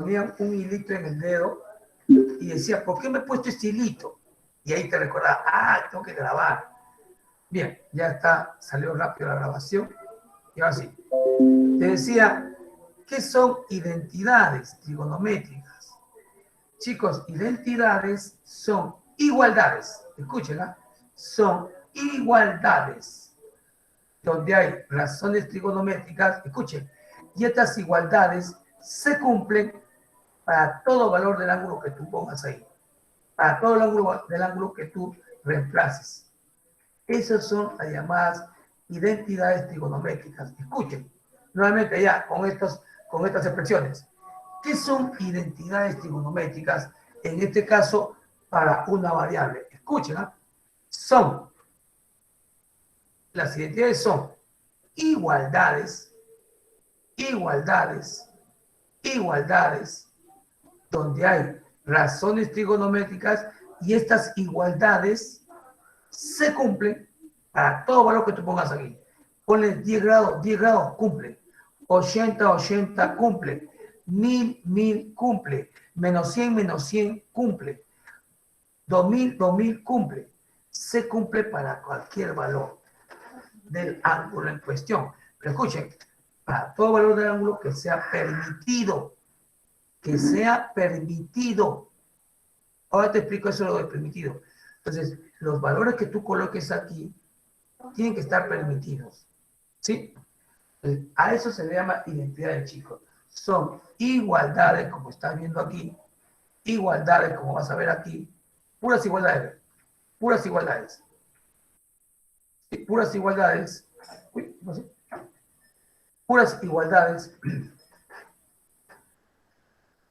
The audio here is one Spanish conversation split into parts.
ponían un hilito en el dedo y decía, ¿por qué me he puesto este hilito? Y ahí te recordaba, tengo que grabar. Bien, ya está, salió rápido la grabación. Y ahora sí, te decía, ¿qué son identidades trigonométricas? Chicos, identidades son igualdades, escúchenla, son igualdades donde hay razones trigonométricas, escuchen, y estas igualdades se cumplen para todo valor del ángulo que tú pongas ahí, para todo el ángulo del ángulo que tú reemplaces. Esas son las llamadas identidades trigonométricas. Escuchen, nuevamente ya con estas expresiones. ¿Qué son identidades trigonométricas? En este caso, para una variable. Escuchen, las identidades son igualdades, donde hay razones trigonométricas y estas igualdades se cumplen para todo valor que tú pongas aquí. Ponle 10 grados, cumple. 80, cumple. 1000, cumple. Menos 100, cumple. 2000, cumple. Se cumple para cualquier valor del ángulo en cuestión. Pero escuchen, para todo valor del ángulo que sea permitido. Que sea permitido. Ahora te explico eso lo de permitido. Entonces, los valores que tú coloques aquí tienen que estar permitidos. ¿Sí? A eso se le llama identidad de chicos. Son igualdades, como estás viendo aquí, igualdades, como vas a ver aquí, puras igualdades, puras igualdades. ¿Sí? Puras igualdades. Uy, no sé. Puras igualdades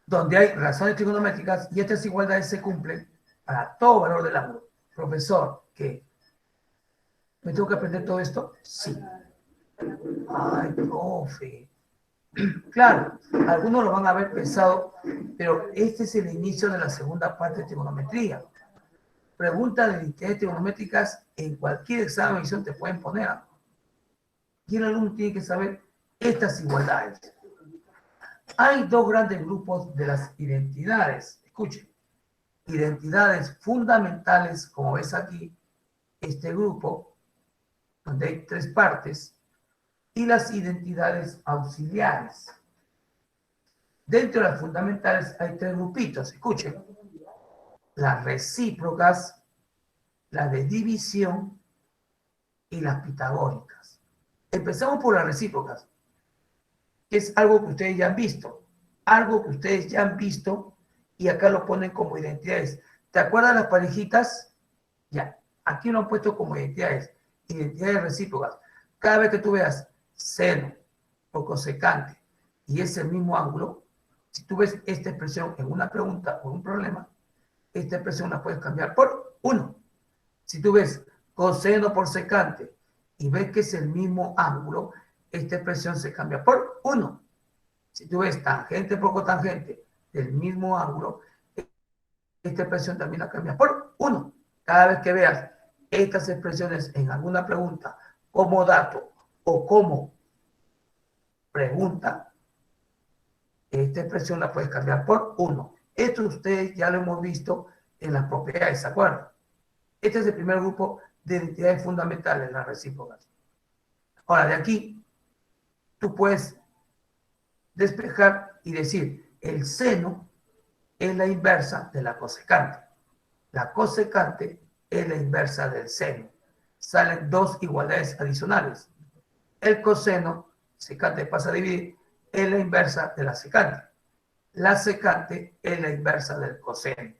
donde hay razones trigonométricas y estas igualdades se cumplen para todo valor del ángulo. Profesor, ¿qué? ¿Me tengo que aprender todo esto? Sí. Ay, profe. Claro, algunos lo van a ver pesado, pero este es el inicio de la segunda parte de trigonometría. Preguntas de identidades trigonométricas en cualquier examen de admisión te pueden poner. Y el alumno tiene que saber estas igualdades. Hay dos grandes grupos de las identidades. Escuchen. Identidades fundamentales, como ves aquí, este grupo, donde hay tres partes, y las identidades auxiliares. Dentro de las fundamentales hay tres grupitos, escuchen. Las recíprocas, las de división y las pitagóricas. Empezamos por las recíprocas, que es algo que ustedes ya han visto. Algo que ustedes ya han visto y acá lo ponen como identidades. ¿Te acuerdas las parejitas? Ya, aquí lo han puesto como identidades. Identidades recíprocas. Cada vez que tú veas seno o cosecante y es el mismo ángulo, si tú ves esta expresión en una pregunta o un problema, esta expresión la puedes cambiar por 1. Si tú ves coseno por secante y ves que es el mismo ángulo, esta expresión se cambia por 1. Si tú ves tangente por cotangente del mismo ángulo, esta expresión también la cambias por 1. Cada vez que veas estas expresiones en alguna pregunta como dato o como pregunta, esta expresión la puedes cambiar por 1. Esto ustedes ya lo hemos visto en las propiedades, ¿se acuerdan? Este es el primer grupo de identidades fundamentales, las recíprocas. Ahora, de aquí, tú puedes despejar y decir, el seno es la inversa de la cosecante. La cosecante es la inversa del seno. Salen dos igualdades adicionales. El coseno, secante pasa a dividir, es la inversa de la secante. La secante es la inversa del coseno.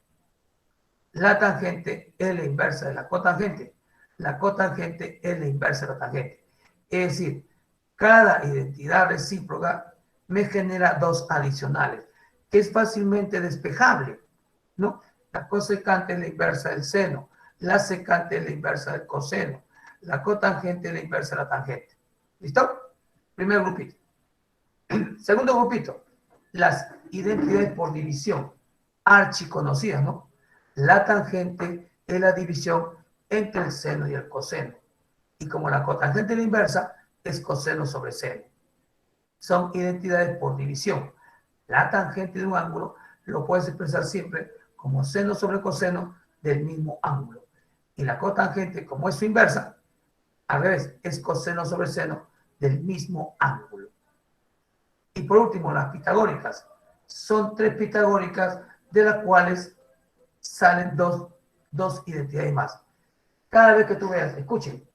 La tangente es la inversa de la cotangente. La cotangente es la inversa de la tangente. Es decir, cada identidad recíproca me genera dos adicionales, que es fácilmente despejable, ¿no? La cosecante es la inversa del seno, la secante es la inversa del coseno, la cotangente es la inversa de la tangente. ¿Listo? Primer grupito. Segundo grupito, las identidades por división, archiconocidas, ¿no? La tangente es la división entre el seno y el coseno. Y como la cotangente es la inversa, es coseno sobre seno. Son identidades por división. la tangente de un ángulo lo puedes expresar siempre como seno sobre coseno del mismo ángulo. Y la cotangente, como es su inversa, al revés, es coseno sobre seno del mismo ángulo. Y por último, las pitagóricas. Son 3 pitagóricas de las cuales salen dos identidades más. Cada vez que tú veas, escuchen,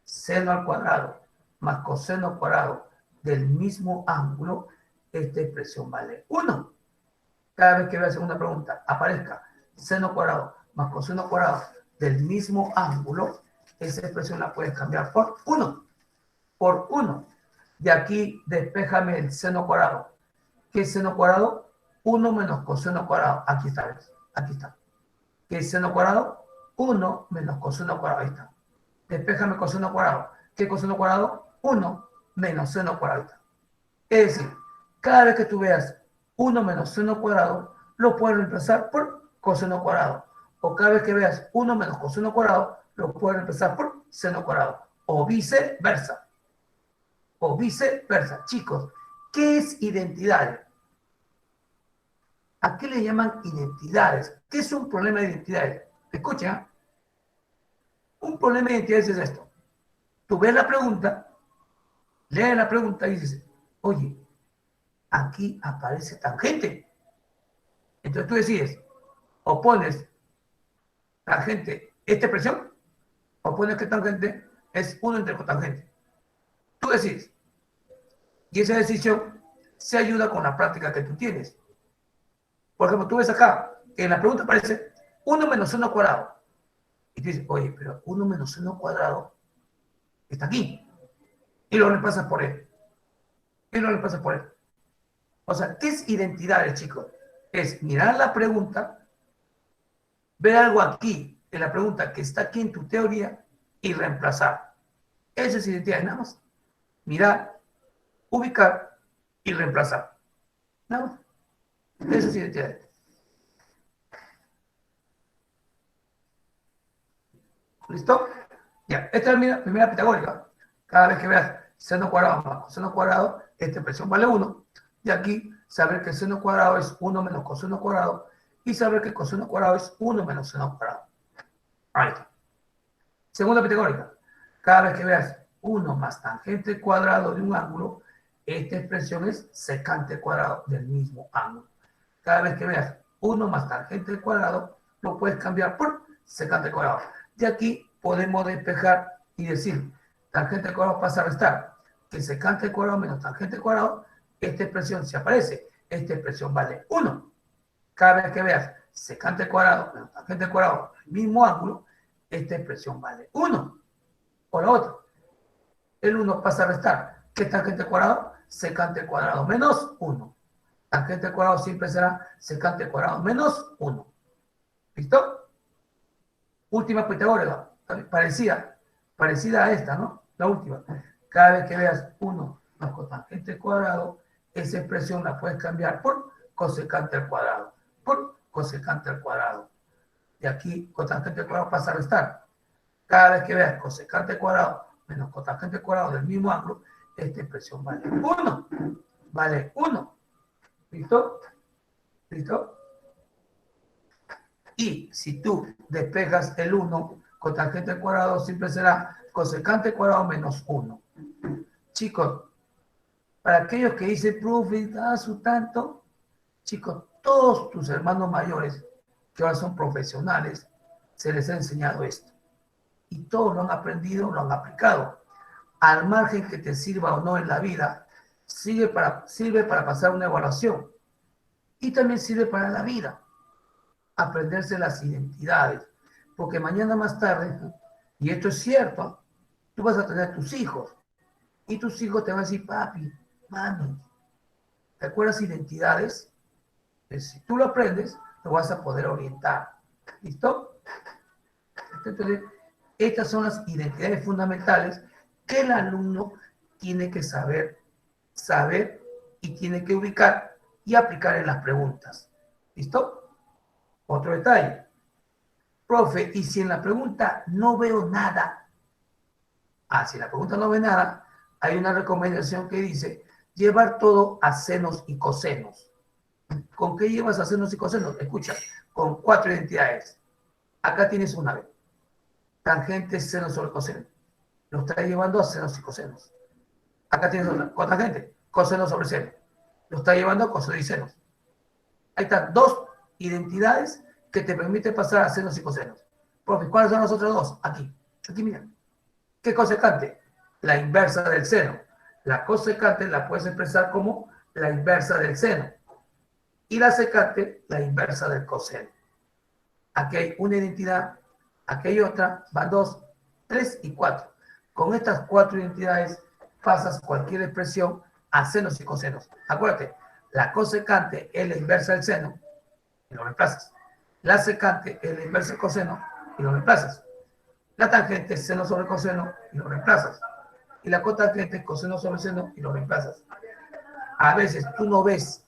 seno al cuadrado más coseno al cuadrado del mismo ángulo, esta expresión vale 1. Cada vez que veas una pregunta, aparezca seno cuadrado más coseno cuadrado del mismo ángulo, esa expresión la puedes cambiar por 1. Por 1. De aquí, despéjame el seno cuadrado. ¿Qué es seno cuadrado? 1 menos coseno cuadrado. Aquí está, ¿ves? Aquí está. ¿Qué es seno cuadrado? 1 menos coseno cuadrado. Ahí está. Despéjame coseno cuadrado. ¿Qué es coseno cuadrado? 1 menos seno cuadrado. Es decir, cada vez que tú veas 1 menos seno cuadrado, lo puedes reemplazar por coseno cuadrado. O cada vez que veas 1 menos coseno cuadrado, lo puedes reemplazar por seno cuadrado. O viceversa. O viceversa. Chicos, ¿qué es identidad? ¿A qué le llaman identidades? ¿Qué es un problema de identidades? Escucha. Un problema de identidades es esto. Tú ves la pregunta, lees la pregunta y dices, oye, aquí aparece tangente. Entonces tú decides, o pones tangente esta expresión, o pones que tangente es 1 entre cotangente. Tú decides. Y esa decisión se ayuda con la práctica que tú tienes. Por ejemplo, tú ves acá, en la pregunta aparece 1 menos 1 cuadrado. Y tú dices, oye, pero 1 menos 1 cuadrado está aquí. Y lo reemplazas por él. Y lo reemplazas por él. O sea, ¿qué es identidades, chicos? Es mirar la pregunta, ver algo aquí en la pregunta que está aquí en tu teoría y reemplazar. Eso es identidad, nada más. Mirar, ubicar y reemplazar. Nada más. Eso es identidad. ¿Listo? Ya, esta es la primera pitagórica. Cada vez que veas seno cuadrado más coseno cuadrado, esta expresión vale 1. Y aquí, saber que seno cuadrado es 1 menos coseno cuadrado y saber que coseno cuadrado es 1 menos seno cuadrado. Ahí está. Segunda pitagórica. Cada vez que veas 1 más tangente cuadrado de un ángulo, esta expresión es secante cuadrado del mismo ángulo. Cada vez que veas 1 más tangente cuadrado, lo puedes cambiar por secante cuadrado. De aquí podemos despejar y decir, tangente cuadrado pasa a restar, que secante cuadrado menos tangente cuadrado, esta expresión se aparece, esta expresión vale 1. Cada vez que veas secante cuadrado menos tangente cuadrado del mismo ángulo, esta expresión vale 1. O la otra, el 1 pasa a restar, ¿qué es tangente cuadrado? Secante cuadrado menos 1. Tangente cuadrado siempre será secante cuadrado menos 1. ¿Listo? Última pitagórica, parecida a esta, ¿no? La última. Cada vez que veas 1 más cotangente cuadrado, esa expresión la puedes cambiar por cosecante al cuadrado. Por cosecante al cuadrado. Y aquí cotangente al cuadrado pasa a restar. Cada vez que veas cosecante cuadrado menos cotangente cuadrado del mismo ángulo, esta expresión vale 1. Vale 1. ¿Listo? ¿Listo? Y si tú despejas el 1, cotangente al cuadrado siempre será cosecante cuadrado menos 1. Chicos, para aquellos que dicen, profe, da su tanto, chicos, todos tus hermanos mayores, que ahora son profesionales, se les ha enseñado esto. Y todos lo han aprendido, lo han aplicado. Al margen que te sirva o no en la vida, sirve para pasar una evaluación. Y también sirve para la vida. Aprenderse las identidades. Porque mañana más tarde, y esto es cierto, tú vas a tener tus hijos. Y tus hijos te van a decir, papi, mami, ¿te acuerdas identidades? Si tú lo aprendes, lo vas a poder orientar. ¿Listo? Entonces, estas son las identidades fundamentales que el alumno tiene que saber y tiene que ubicar y aplicar en las preguntas. ¿Listo? Otro detalle. Profe, ¿y si en la pregunta no veo nada? Si en la pregunta no ve nada, hay una recomendación que dice llevar todo a senos y cosenos. ¿Con qué llevas a senos y cosenos? Escucha, con 4 identidades. Acá tienes una vez. Tangente seno sobre coseno. Lo está llevando a senos y cosenos. Acá tienes otra. Cotangente, coseno sobre seno. Lo está llevando a coseno y senos. Ahí están dos identidades que te permiten pasar a senos y cosenos. Profe, ¿cuáles son los otros dos? Aquí. Aquí, mira. ¿Qué cosecante? La inversa del seno. La cosecante la puedes expresar como la inversa del seno. Y la secante, la inversa del coseno. Aquí hay una identidad, aquí hay otra, van 2, 3 y 4. Con estas 4 identidades pasas cualquier expresión a senos y cosenos. Acuérdate, la cosecante es la inversa del seno y lo reemplazas. La secante es la inversa del coseno y lo reemplazas. La tangente es seno sobre coseno y lo reemplazas. Y la cotangente es coseno sobre seno y lo reemplazas. A veces tú no ves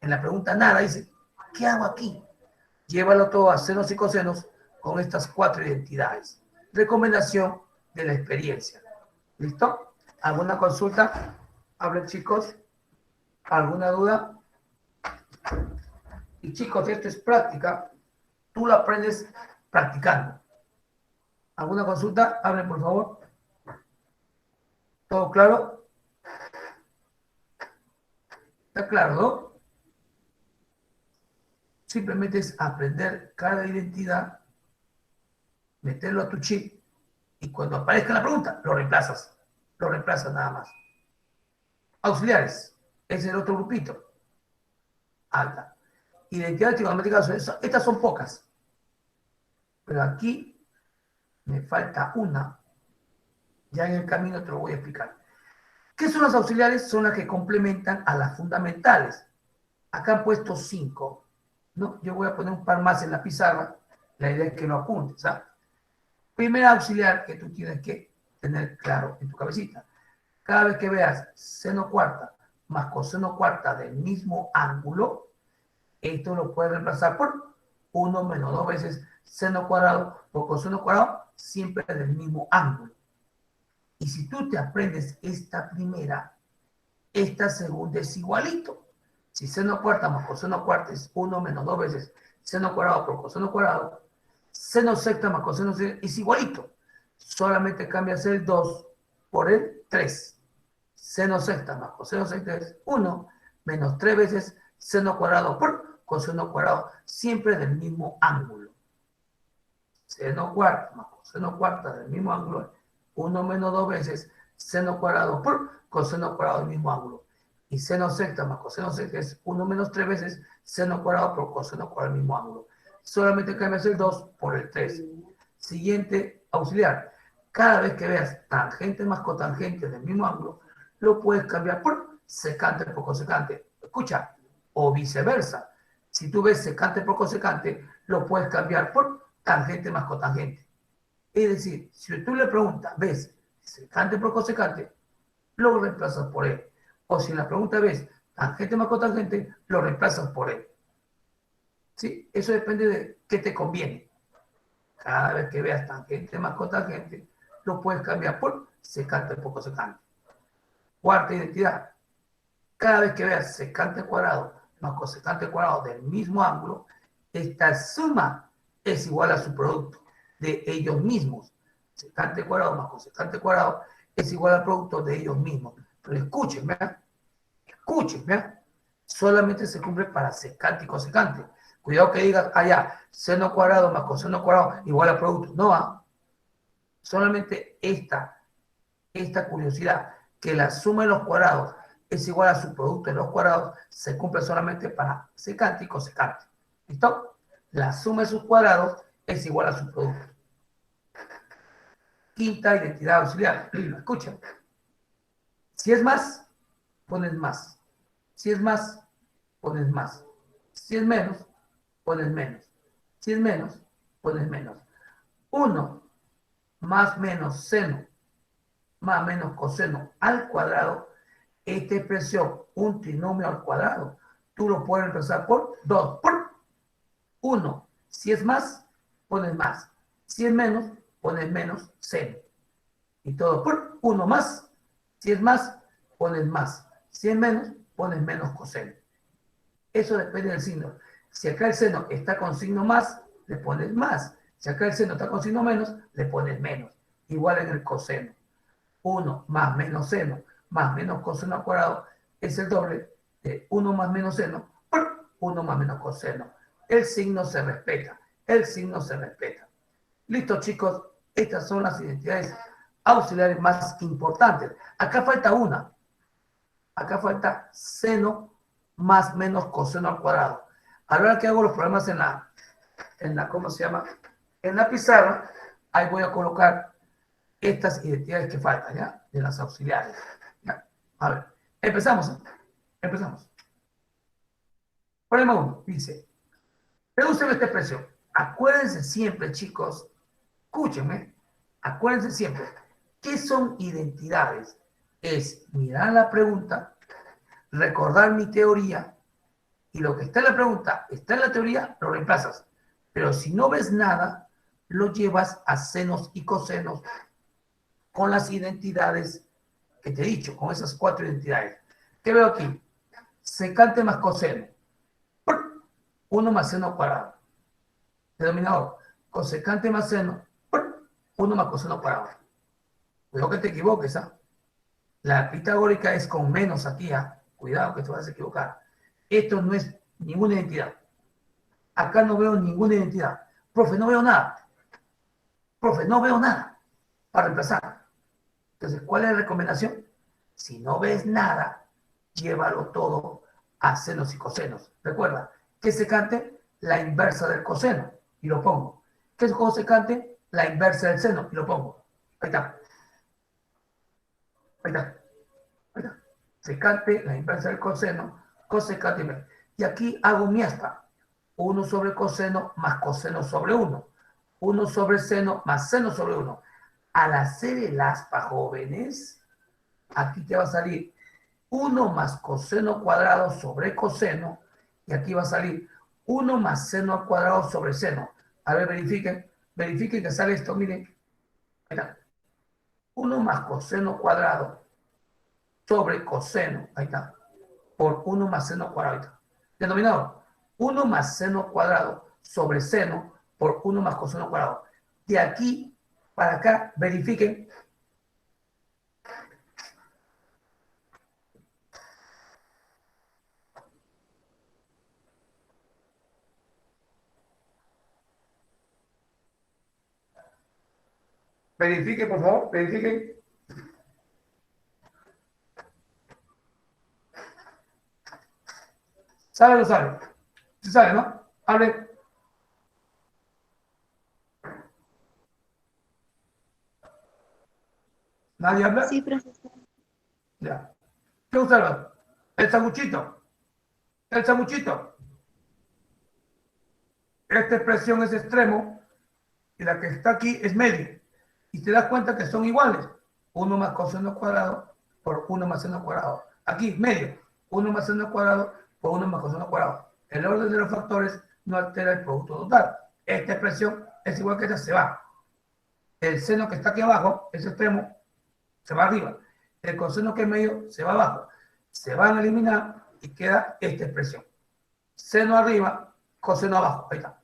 en la pregunta nada, dices, ¿qué hago aquí? Llévalo todo a senos y cosenos con estas 4 identidades. Recomendación de la experiencia. ¿Listo? ¿Alguna consulta? Hablen, chicos. ¿Alguna duda? Y chicos, esto es práctica. Tú lo aprendes practicando. ¿Alguna consulta? Hablen, por favor. ¿Todo claro? ¿Está claro, no? Simplemente es aprender cada identidad, meterlo a tu chip y cuando aparezca la pregunta, lo reemplazas. Lo reemplazas nada más. Auxiliares. Es el otro grupito. Alta. Identidad trigonométrica, estas son pocas. Pero aquí me falta una. Ya en el camino te lo voy a explicar. ¿Qué son las auxiliares? Son las que complementan a las fundamentales. Acá han puesto 5. ¿No? Yo voy a poner un par más en la pizarra. La idea es que lo apuntes. ¿Ah? Primera auxiliar que tú tienes que tener claro en tu cabecita. Cada vez que veas seno cuarta más coseno cuarta del mismo ángulo, esto lo puedes reemplazar por 1 menos 2 veces seno cuadrado por coseno cuadrado, siempre del mismo ángulo. Y si tú te aprendes esta primera, esta segunda es igualito. Si seno cuarta más coseno cuarta es 1 menos 2 veces seno cuadrado por coseno cuadrado, seno sexta más coseno sexta es igualito. Solamente cambias el 2 por el 3. Seno sexta más coseno sexta es 1 menos 3 veces seno cuadrado por coseno cuadrado, siempre del mismo ángulo. Seno cuarta más coseno cuarta del mismo ángulo es 1 menos 2 veces seno cuadrado por coseno cuadrado del mismo ángulo. Y seno sexta más coseno sexta es 1 menos 3 veces seno cuadrado por coseno cuadrado del mismo ángulo. Solamente cambias el 2 por el 3. Siguiente auxiliar. Cada vez que veas tangente más cotangente del mismo ángulo, lo puedes cambiar por secante por cosecante. Escucha, o viceversa. Si tú ves secante por cosecante, lo puedes cambiar por tangente más cotangente. Es decir, si tú le preguntas, ves secante por cosecante, lo reemplazas por él. O si en la pregunta ves tangente más cotangente, lo reemplazas por él. ¿Sí? Eso depende de qué te conviene. Cada vez que veas tangente más cotangente, lo puedes cambiar por secante por cosecante. Cuarta identidad. Cada vez que veas secante cuadrado más cosecante cuadrado del mismo ángulo, esta suma es igual a su producto de ellos mismos. Secante cuadrado más cosecante cuadrado es igual al producto de ellos mismos. Pero escuchen, ¿verdad? Escuchen, ¿verdad? Solamente se cumple para secante y cosecante. Cuidado que digas, allá, seno cuadrado más coseno cuadrado igual al producto. No, ¿ah? Solamente esta curiosidad, que la suma de los cuadrados es igual a su producto de los cuadrados, se cumple solamente para secante y cosecante. ¿Listo? La suma de sus cuadrados es igual a su producto. Quinta identidad auxiliar. Escuchen. Si es más, pones más. Si es más, pones más. Si es menos, pones menos. Si es menos, pones menos. 1 más menos seno más menos coseno al cuadrado, esta expresión, un trinomio al cuadrado, tú lo puedes reemplazar por 2 por 1. Si es más, pones más. Si es menos, pones menos seno. Y todo por 1 más. Si es más, pones más. Si es menos, pones menos coseno. Eso depende del signo. Si acá el seno está con signo más, le pones más. Si acá el seno está con signo menos, le pones menos. Igual en el coseno. 1 más menos seno más menos coseno al cuadrado es el doble de 1 más menos seno por 1 más menos coseno. El signo se respeta. El signo se respeta. Listo, chicos. Estas son las identidades auxiliares más importantes. Acá falta una. Acá falta seno más menos coseno al cuadrado. Ahora que hago los problemas en la, ¿cómo se llama? En la pizarra, ahí voy a colocar estas identidades que faltan, ¿ya? De las auxiliares. ¿Ya? A ver, empezamos. Empezamos. Problema 1, dice, reducen esta expresión. Acuérdense siempre, chicos, escúchenme, acuérdense siempre, ¿qué son identidades? Es mirar la pregunta, recordar mi teoría, y lo que está en la pregunta, está en la teoría, lo reemplazas. Pero si no ves nada, lo llevas a senos y cosenos con las identidades que te he dicho, con esas 4 identidades. ¿Qué veo aquí? Secante más coseno. 1 más seno cuadrado. Denominador. Cosecante más seno. 1 más coseno cuadrado. Cuidado que te equivoques, ¿ah? La pitagórica es con menos aquí, ¿ah? Cuidado que te vas a equivocar. Esto no es ninguna identidad. Acá no veo ninguna identidad. Profe, no veo nada. Profe, no veo nada para reemplazar. Entonces, ¿cuál es la recomendación? Si no ves nada, llévalo todo a senos y cosenos. Recuerda, que secante la inversa del coseno y lo pongo. ¿Qué es cosecante? La inversa del seno y lo pongo. Ahí está. Ahí está. Ahí está. Secante la inversa del coseno, cosecante. Y aquí hago mi aspa. 1 sobre coseno más coseno sobre 1. 1 sobre seno más seno sobre 1. Al hacer el aspa, jóvenes, aquí te va a salir 1 más coseno cuadrado sobre coseno, y aquí va a salir 1 más seno al cuadrado sobre seno. A ver, verifiquen que sale esto, miren. Mira, 1 más coseno cuadrado sobre coseno, ahí está, por 1 más seno cuadrado, ahí está. Denominador, 1 más seno cuadrado sobre seno por 1 más coseno cuadrado. De aquí para acá, verifiquen. Verifiquen, por favor, verifiquen. ¿Sabe o no sabe? ¿Sí sabe, no? Hable. ¿Nadie habla? Sí, profesor. Ya. ¿Qué observa? El sanguchito. El sanguchito. Esta expresión es extremo y la que está aquí es medio. Y te das cuenta que son iguales. 1 más coseno cuadrado por 1 más seno cuadrado. Aquí, medio. 1 más seno cuadrado por 1 más coseno cuadrado. El orden de los factores no altera el producto total. Esta expresión es igual que esta, se va. El seno que está aquí abajo, ese extremo, se va arriba. El coseno que es medio, se va abajo. Se van a eliminar y queda esta expresión. Seno arriba, coseno abajo. Ahí está.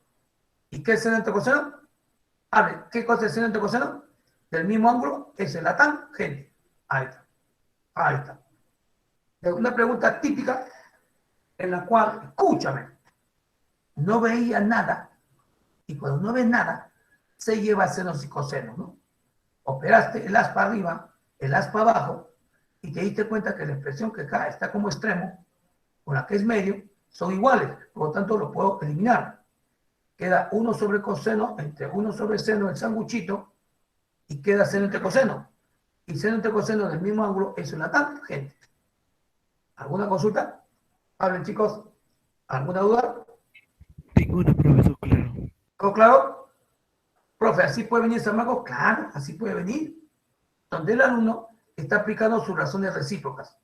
¿Y qué es seno entre coseno? Hable, ¿qué cosa es seno entre coseno? Del mismo ángulo es la tangente. Ahí está. Ahí está. Es una pregunta típica en la cual, escúchame, no veía nada y cuando no ves nada, se lleva a senos y cosenos, ¿no? Operaste el aspa arriba, el aspa abajo y te diste cuenta que la expresión que acá está como extremo con la que es medio son iguales, por lo tanto lo puedo eliminar. Queda 1 sobre coseno entre 1 sobre seno del sanguchito y queda seno entre coseno. Y seno entre coseno del mismo ángulo es una tangente. ¿Alguna consulta? Hablen, chicos. ¿Alguna duda? Ninguna, profesor, claro. ¿Todo claro? Profe, ¿así puede venir San Marcos? Claro, así puede venir. Donde el alumno está aplicando sus razones recíprocas.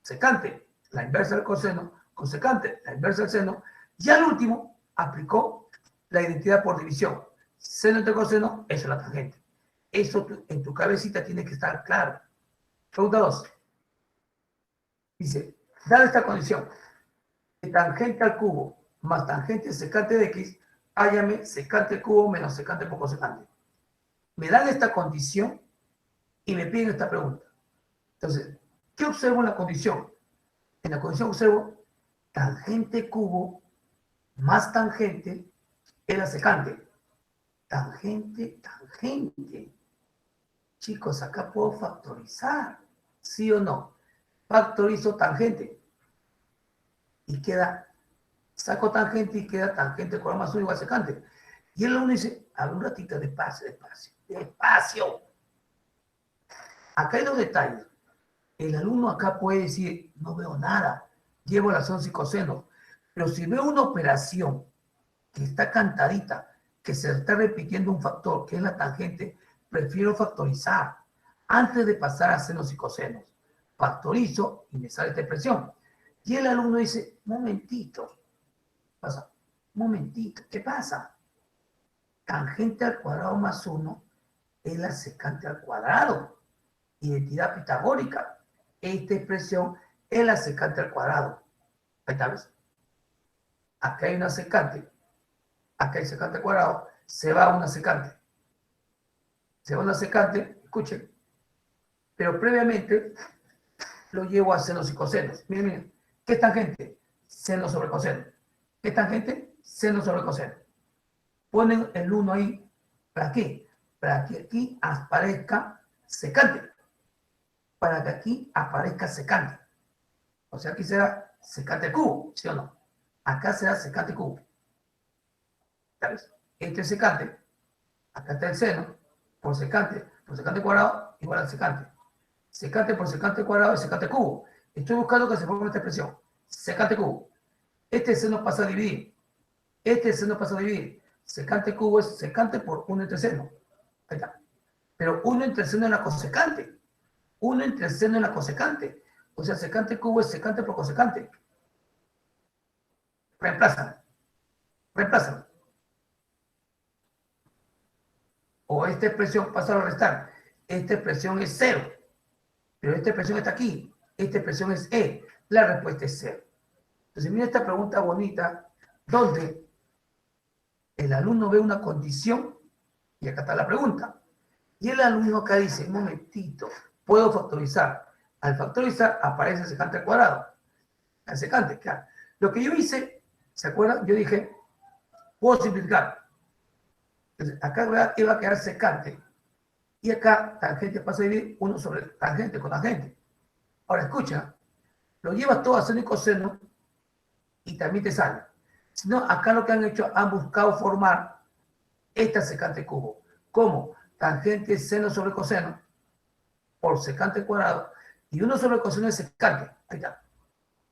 Secante, la inversa del coseno, cosecante, la inversa del seno, y al último aplicó la identidad por división. Seno entre coseno, eso es la tangente. Eso en tu cabecita tiene que estar claro. Pregunta 2. Dice, dada esta condición, tangente al cubo más tangente secante de x, hállame secante cubo menos secante por cosecante. Me dan esta condición y me piden esta pregunta. Entonces, ¿qué observo en la condición? En la condición observo tangente cubo más tangente es la secante. Tangente, tangente. Chicos, acá puedo factorizar, ¿sí o no? Factorizo tangente y queda, saco tangente y queda tangente cuadrado más 1 igual a secante. Y el alumno dice, a ver, un ratito, despacio, despacio, despacio. Acá hay dos detalles. El alumno acá puede decir, no veo nada, llevo la razón y coseno. Pero si veo una operación que está cantadita, que se está repitiendo un factor, que es la tangente, prefiero factorizar antes de pasar a senos y cosenos. Factorizo y me sale esta expresión. Y el alumno dice, momentito, pasa, momentito, ¿qué pasa? Tangente al cuadrado más 1 es la secante al cuadrado. Identidad pitagórica. Esta expresión es la secante al cuadrado. Ahí está, ¿ves? Acá hay una secante. Acá hay secante al cuadrado. Se va una secante. Se va una secante, escuchen. Pero previamente lo llevo a senos y cosenos. Miren, miren. ¿Qué es tangente? Seno sobre coseno. ¿Qué es tangente? Seno sobre coseno. Ponen el 1 ahí. ¿Para qué? Para que aquí aparezca secante. Para que aquí aparezca secante. O sea, aquí será secante cubo, ¿sí o no? Acá será secante cubo. ¿Sabes? Este es secante. Acá está el seno. Por secante cuadrado igual al secante. Secante por secante cuadrado es secante cubo. Estoy buscando que se forme esta expresión. Secante cubo. Este seno pasa a dividir. Este seno pasa a dividir. Secante cubo es secante por 1 entre seno. Ahí está. Pero 1 entre seno es la cosecante. 1 entre seno es la cosecante. O sea, secante cubo es secante por cosecante. Reemplázame. Reemplázame. O esta expresión pasa a restar. Esta expresión es 0. Pero esta expresión está aquí. Esta expresión es E. La respuesta es 0. Entonces, mira esta pregunta bonita, donde el alumno ve una condición, y acá está la pregunta. Y el alumno acá dice, un momentito, puedo factorizar. Al factorizar aparece el secante al cuadrado. El secante, claro. Lo que yo hice, ¿se acuerdan? Yo dije, puedo simplificar. Entonces, acá iba a quedar secante. Y acá tangente pasa a dividir 1 sobre tangente con tangente. Ahora escucha, lo llevas todo a seno y coseno y también te sale. Si no, acá lo que han hecho, han buscado formar esta secante cubo. ¿Cómo? Tangente seno sobre coseno por secante cuadrado y 1 sobre coseno es secante. Ahí está.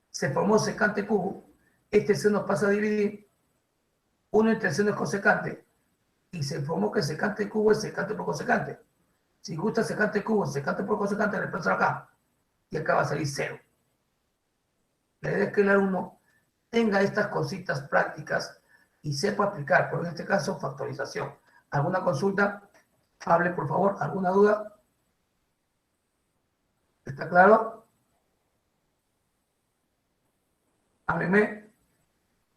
Se formó secante cubo. Este seno pasa a dividir. 1 entre seno es cosecante. Y se formó que secante cubo es secante por cosecante. Si gusta secante cubo, secante por cosecante, reemplazo acá. Y acá va a salir 0. La idea es que el alumno tenga estas cositas prácticas y sepa aplicar, pero en este caso, factorización. ¿Alguna consulta? Hable, por favor. ¿Alguna duda? ¿Está claro? Hábleme.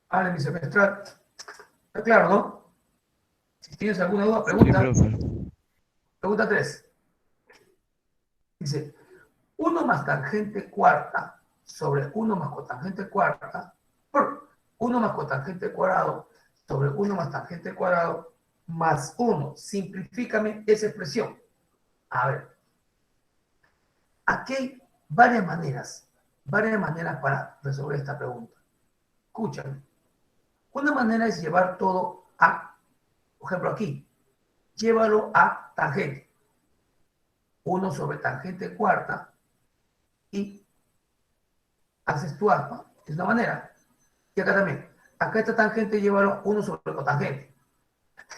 Hable mi semestral. ¿Está claro, no? Si tienes alguna duda, Sí, pregunta. profe. Pregunta 3. Dice, 1 más tangente cuarta sobre 1 más cotangente cuarta por 1 más cotangente cuadrado sobre 1 más tangente cuadrado más 1. Simplifícame esa expresión. A ver, aquí hay varias maneras para resolver esta pregunta. Escúchame. Una manera es llevar todo a, por ejemplo aquí, llévalo a tangente. 1 sobre tangente cuarta y haces tu aspa, es una manera. Y acá también, acá esta tangente llévalo 1 sobre cotangente.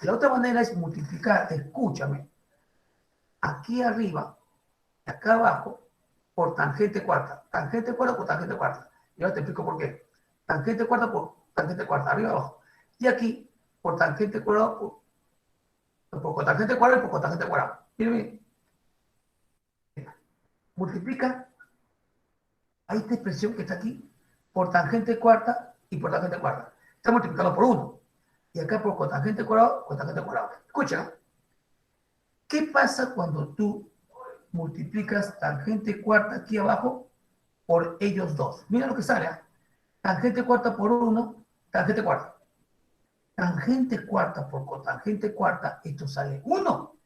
La otra manera es multiplicar, escúchame, aquí arriba, acá abajo, por tangente cuarta. Tangente cuarta por tangente cuarta. Y ahora te explico por qué. Tangente cuarta por tangente cuarta, arriba abajo. Y aquí, por tangente cuadrado, por cotangente cuadrado y por cotangente cuadrado. Miren, miren. Multiplica a esta expresión que está aquí por tangente cuarta y por tangente cuarta. Está multiplicando por 1. Y acá por cotangente cuadrado, cotangente cuadrado. Escucha, ¿qué pasa cuando tú multiplicas tangente cuarta aquí abajo por ellos dos? Mira lo que sale. Tangente cuarta por 1, tangente cuarta. Tangente cuarta por cotangente cuarta, esto sale 1.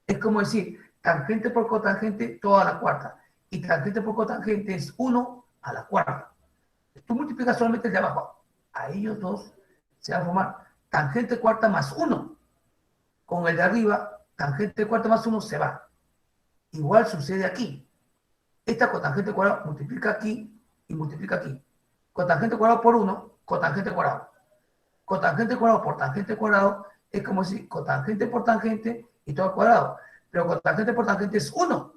Es como decir, tangente por cotangente, toda la cuarta. Y tangente por cotangente es 1 a la cuarta. Tú multiplicas solamente el de abajo. A ellos dos se va a formar tangente cuarta más 1. Con el de arriba, tangente cuarta más 1 se va. Igual sucede aquí. Esta cotangente cuadrado multiplica aquí y multiplica aquí. Cotangente cuadrado por 1, cotangente cuadrado. Cotangente cuadrado por tangente cuadrado es como si cotangente por tangente y todo al cuadrado. Pero cotangente por tangente es 1.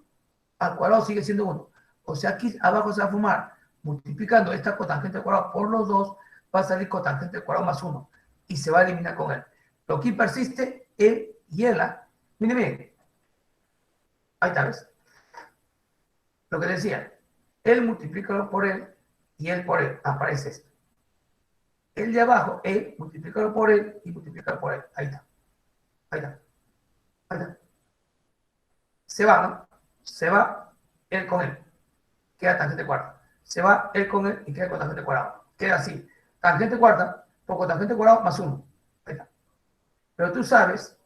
Al cuadrado sigue siendo 1. O sea, aquí abajo se va a formar, multiplicando esta cotangente cuadrado por los dos, va a salir cotangente cuadrado más 1. Y se va a eliminar con él. Lo que persiste, él y él. Miren, miren. Ahí está, ¿ves? Lo que decía, él multiplícalo por él y él por él. Aparece esto. El de abajo, él, multiplícalo por él y multiplícalo por él. Ahí está. Ahí está. Ahí está. Se va, ¿no? Se va él con él. Queda tangente cuarta. Se va él con él y queda con tangente cuadrado. Queda así. Tangente cuarta por cotangente cuadrado más 1. Ahí está. Pero tú sabes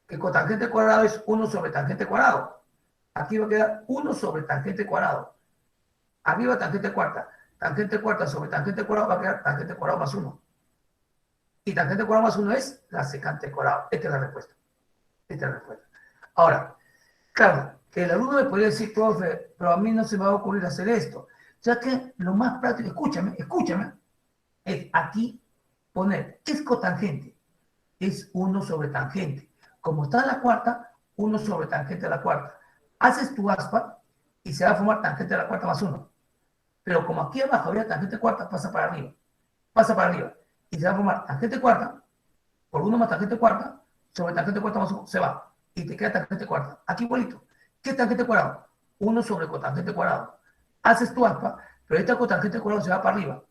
que cotangente cuadrado es 1 sobre tangente cuadrado. Aquí va a quedar 1 sobre tangente cuadrado. Arriba tangente cuarta. Tangente cuarta sobre tangente cuadrado va a quedar tangente cuadrado más 1. Y tangente cuadrado más 1 es la secante cuadrado. Esta es la respuesta. Esta es la respuesta. Ahora, claro, que el alumno me podría decir, profe, pero a mí no se me va a ocurrir hacer esto. Ya que lo más práctico, escúchame, es aquí poner, ¿qué es cotangente? Es 1 sobre tangente. Como está en la cuarta, 1 sobre tangente a la cuarta. Haces tu aspa y se va a formar tangente a la cuarta más 1. Pero como aquí abajo había tangente cuarta, pasa para arriba. Pasa para arriba. Y se va a formar tangente cuarta por 1 más tangente cuarta sobre tangente cuarta más 1. Se va. Y te queda tangente cuarta. Aquí igualito. ¿Qué es tangente cuadrado? 1 sobre cotangente cuadrado. Haces tu aspa, pero esta cotangente cuadrado se va para arriba.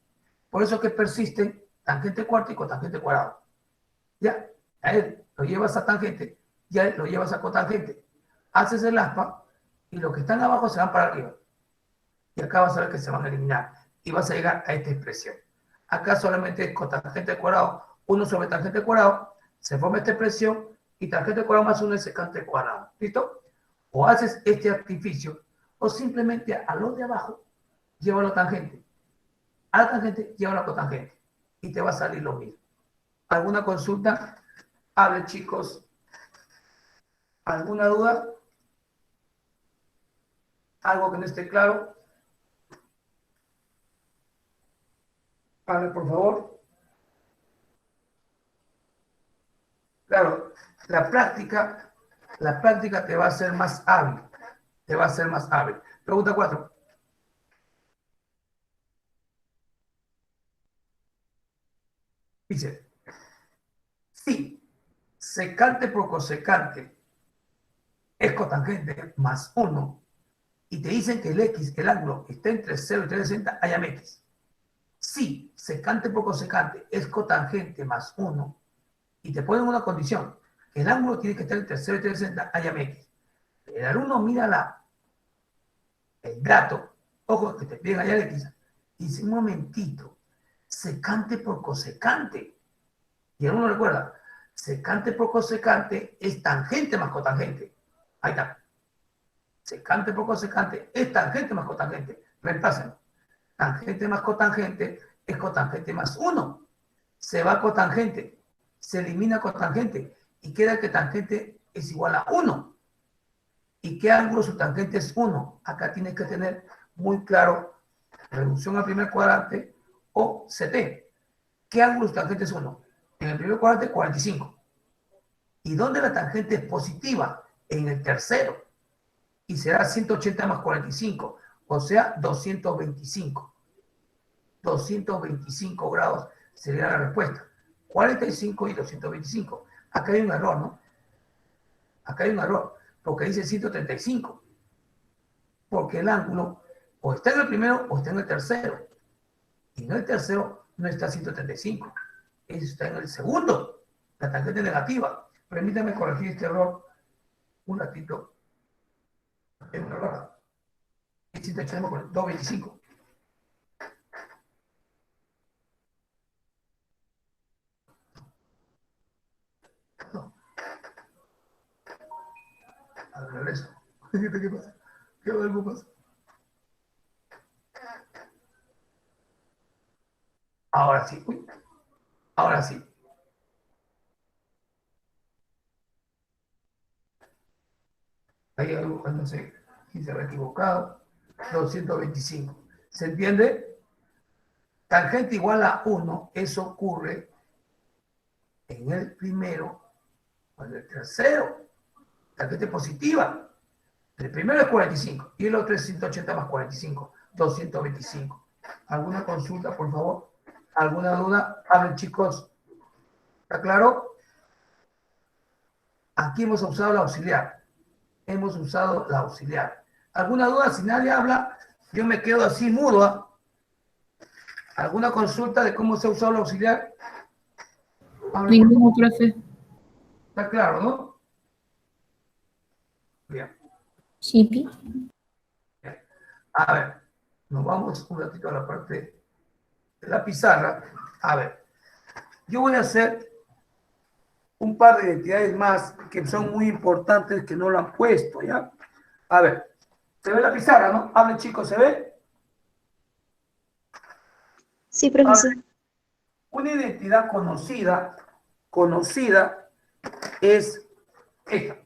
Por eso que persisten tangente cuarta y cotangente cuadrado. Ya, a él lo llevas a tangente, ya lo llevas a cotangente. Haces el aspa y los que están abajo se van para arriba. Y acá vas a ver que se van a eliminar. Y vas a llegar a esta expresión. Acá solamente es cotangente cuadrado, 1 sobre tangente cuadrado, se forma esta expresión y tangente cuadrado más 1 es secante cuadrado. ¿Listo? O haces este artificio, o simplemente a los de abajo, llévalo a tangente. A la tangente, llévalo a cotangente. Y te va a salir lo mismo. ¿Alguna consulta? Hable, chicos. ¿Alguna duda? ¿Algo que no esté claro? Hable, por favor. Claro, la práctica te va a hacer más hábil. Te va a hacer más hábil. Pregunta 4. Dice, si secante por cosecante es cotangente más 1 y te dicen que el X, el ángulo, está entre 0 y 360, hay X. Si secante por cosecante es cotangente más 1 y te ponen una condición, que el ángulo tiene que estar entre 0 y 360, hay X. El alumno mira el dato, ojo que te piden allá X, y dice, un momentito, secante por cosecante. Y el alumno recuerda, secante por cosecante es tangente más cotangente. Ahí está. Secante por cosecante es tangente más cotangente. Reemplácenlo. Tangente más cotangente es cotangente más 1. Se va cotangente, se elimina cotangente y queda que tangente es igual a 1. ¿Y qué ángulo subtangente es 1? Acá tienes que tener muy claro reducción al primer cuadrante o CT. ¿Qué ángulo subtangente es 1? En el primer cuadrante, 45. ¿Y dónde la tangente es positiva? En el tercero. Y será 180 más 45, o sea, 225. 225 grados sería la respuesta. 45 y 225. Acá hay un error, ¿no? Acá hay un error, porque dice 135. Porque el ángulo o está en el primero o está en el tercero. Y en el tercero no está 135. Eso está en el segundo, la tangente negativa. Permítame corregir este error un ratito. Es un error. Es 225. No, al revés. ¿Qué pasa? ¿Qué algo pasa? Ahora sí. Uy, ahora sí. Hay algo que no sé quién se habrá equivocado. 225. ¿Se entiende? Tangente igual a 1, eso ocurre en el primero o en el tercero. Tangente positiva. El primero es 45 y el otro es 180 más 45, 225. ¿Alguna consulta, por favor? ¿Alguna duda? Hablen, chicos. ¿Está claro? Aquí hemos usado la auxiliar. Hemos usado la auxiliar. ¿Alguna duda? Si nadie habla, yo me quedo así mudo. ¿Eh? ¿Alguna consulta de cómo se ha usado la auxiliar? Hablen, Ninguno, profe. está claro, ¿no? Bien. Sí, Pi. A ver, nos vamos un ratito a la parte de la pizarra. A ver, yo voy a hacer un par de identidades más que son muy importantes que no lo han puesto, ¿ya? A ver, ¿se ve la pizarra, no? Hablen, chicos, ¿se ve? Sí, profesor. Una identidad conocida es esta.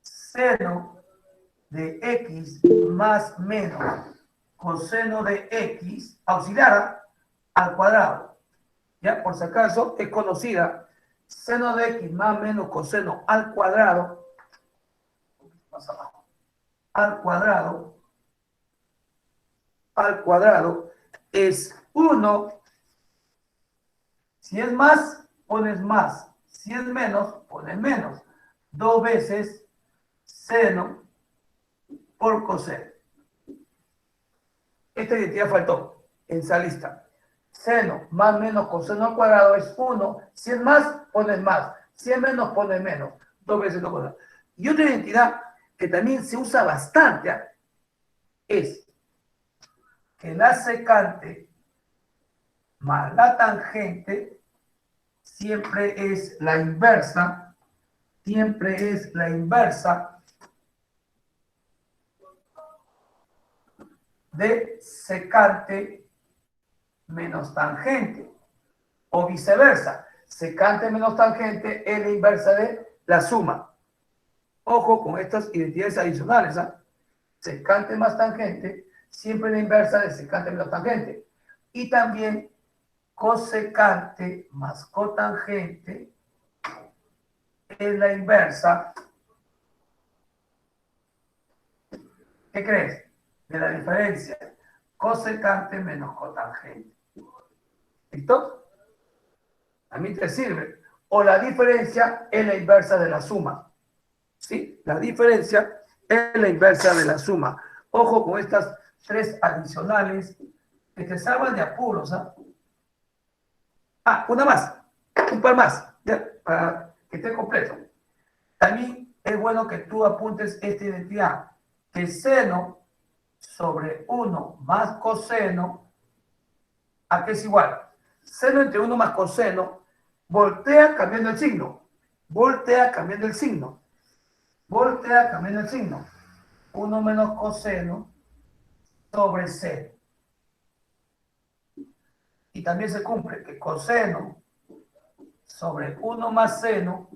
Seno de x más menos coseno de x auxiliar al cuadrado. Ya, por si acaso, es conocida. Seno de x más menos coseno al cuadrado, más abajo, al cuadrado es 1. Si es más, pones más. Si es menos, pones menos. 2 veces seno por coseno. Esta identidad faltó en esa lista. Seno más menos coseno al cuadrado es 1. Si es más, pones más. Si es menos, pones menos. 2 veces lo cuadrado. Y otra identidad que también se usa bastante es que la secante más la tangente siempre es la inversa, de secante menos tangente, o viceversa, secante menos tangente es la inversa de la suma. Ojo con estas identidades adicionales, ¿eh? Secante más tangente, siempre la inversa de secante menos tangente. Y también cosecante más cotangente es la inversa. ¿Qué crees? De la diferencia cosecante menos cotangente. ¿Listo? A mí te sirve. O la diferencia es la inversa de la suma. ¿Sí? La diferencia es la inversa de la suma. Ojo con estas 3 adicionales que te salvan de apuros. Una más. Un par más. ¿Ya? Para que esté completo. También es bueno que tú apuntes esta identidad. Que seno sobre 1 más coseno, ¿a qué es igual? Seno entre 1 más coseno, voltea cambiando el signo. Voltea cambiando el signo. 1 menos coseno sobre seno. Y también se cumple que coseno sobre 1 más seno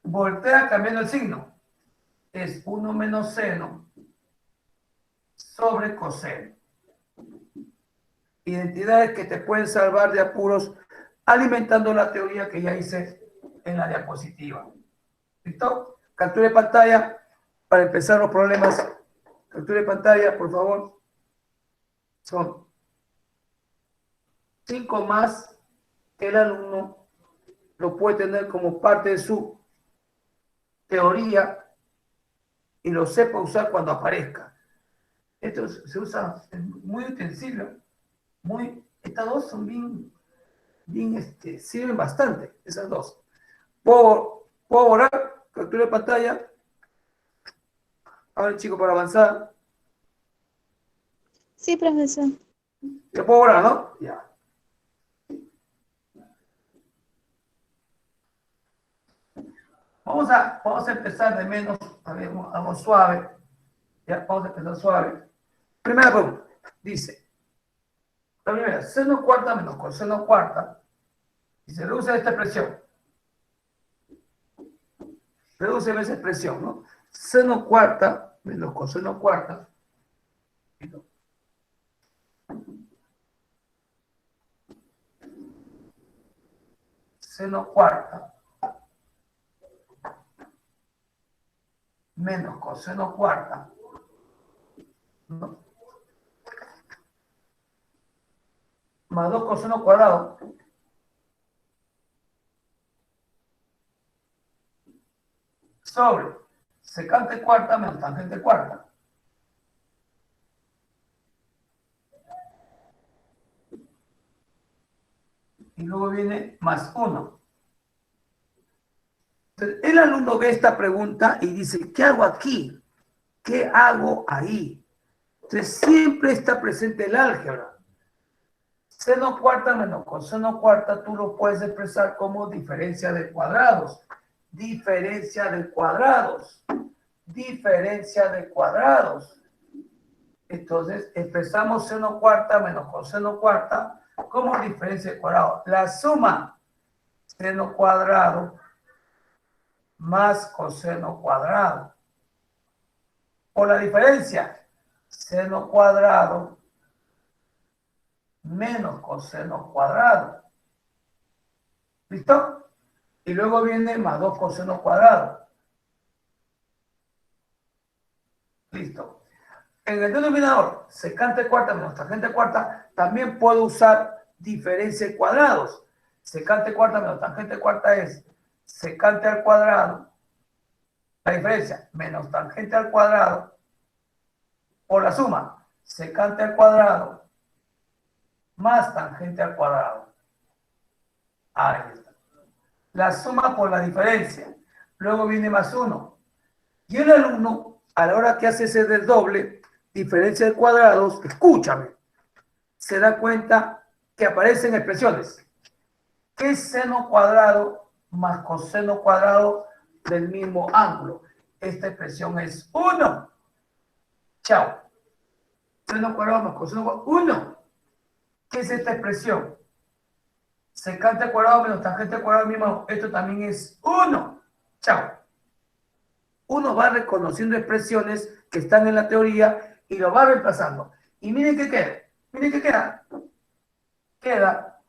voltea cambiando el signo. Es 1 menos seno sobre coseno. Identidades que te pueden salvar de apuros alimentando la teoría que ya hice en la diapositiva. ¿Listo? Captura de pantalla para empezar los problemas. Captura de pantalla, por favor. Son 5 más que el alumno lo puede tener como parte de su teoría y lo sepa usar cuando aparezca. Esto se usa muy utensilio, estas dos son sirven bastante, esas dos. Puedo borrar, captura de pantalla. Ahora, chicos, para avanzar. Sí, profesor. Ya puedo borrar, ¿no? Ya. Vamos a empezar de menos, a ver, algo suave. Ya, vamos a empezar suave. Primera pregunta, dice, la primera, seno cuarta menos coseno cuarta, y se reduce esta expresión. Reduce esa expresión, ¿no? Seno cuarta menos coseno cuarta. Seno cuarta menos coseno cuarta, ¿no? Más 2 coseno cuadrado sobre secante cuarta menos tangente cuarta. Y luego viene más 1. Entonces, el alumno ve esta pregunta y dice, ¿qué hago aquí? ¿Qué hago ahí? Entonces siempre está presente el álgebra. Seno cuarta menos coseno cuarta tú lo puedes expresar como diferencia de cuadrados. Diferencia de cuadrados. Diferencia de cuadrados. Entonces expresamos seno cuarta menos coseno cuarta como diferencia de cuadrados. La suma seno cuadrado más coseno cuadrado. O la diferencia seno cuadrado menos coseno cuadrado. ¿Listo? Y luego viene más 2 coseno cuadrado. Listo. En el denominador, secante cuarta menos tangente cuarta, también puedo usar diferencia de cuadrados. Secante cuarta menos tangente cuarta es secante al cuadrado, la diferencia, menos tangente al cuadrado, por la suma, secante al cuadrado, más tangente al cuadrado. Ahí está. La suma por la diferencia. Luego viene más 1. Y el alumno, a la hora que hace ese desdoble, diferencia de cuadrados, escúchame, se da cuenta que aparecen expresiones. ¿Qué es seno cuadrado más coseno cuadrado del mismo ángulo? Esta expresión es 1. Chao. Seno cuadrado más coseno cuadrado, 1. ¿Qué es esta expresión? Secante cuadrado menos tangente cuadrado del mismo, esto también es 1. Chao. Uno va reconociendo expresiones que están en la teoría y lo va reemplazando. Y miren qué queda. Miren qué queda. Queda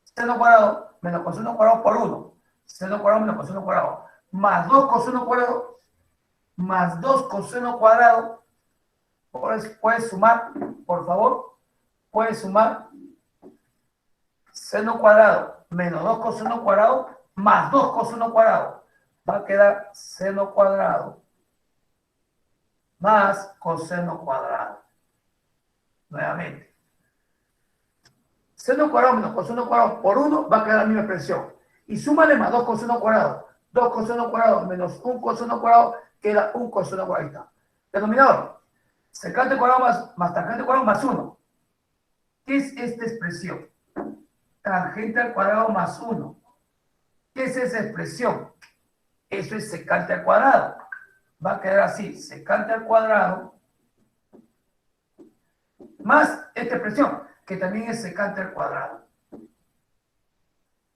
seno cuadrado menos coseno cuadrado por 1. Seno cuadrado menos coseno cuadrado. Más 2 coseno cuadrado. Más 2 coseno cuadrado. Puedes sumar, por favor. Puedes sumar seno cuadrado menos 2 coseno cuadrado más 2 coseno cuadrado. Va a quedar seno cuadrado más coseno cuadrado. Nuevamente. Seno cuadrado menos coseno cuadrado por 1 va a quedar la misma expresión. Y súmale más 2 coseno cuadrado. 2 coseno cuadrado menos 1 coseno cuadrado queda 1 coseno cuadrado. Ahí está. Denominador. Secante cuadrado más tangente cuadrado más 1. ¿Qué es esta expresión? Tangente al cuadrado más 1. ¿Qué es esa expresión? Eso es secante al cuadrado. Va a quedar así, secante al cuadrado más esta expresión, que también es secante al cuadrado.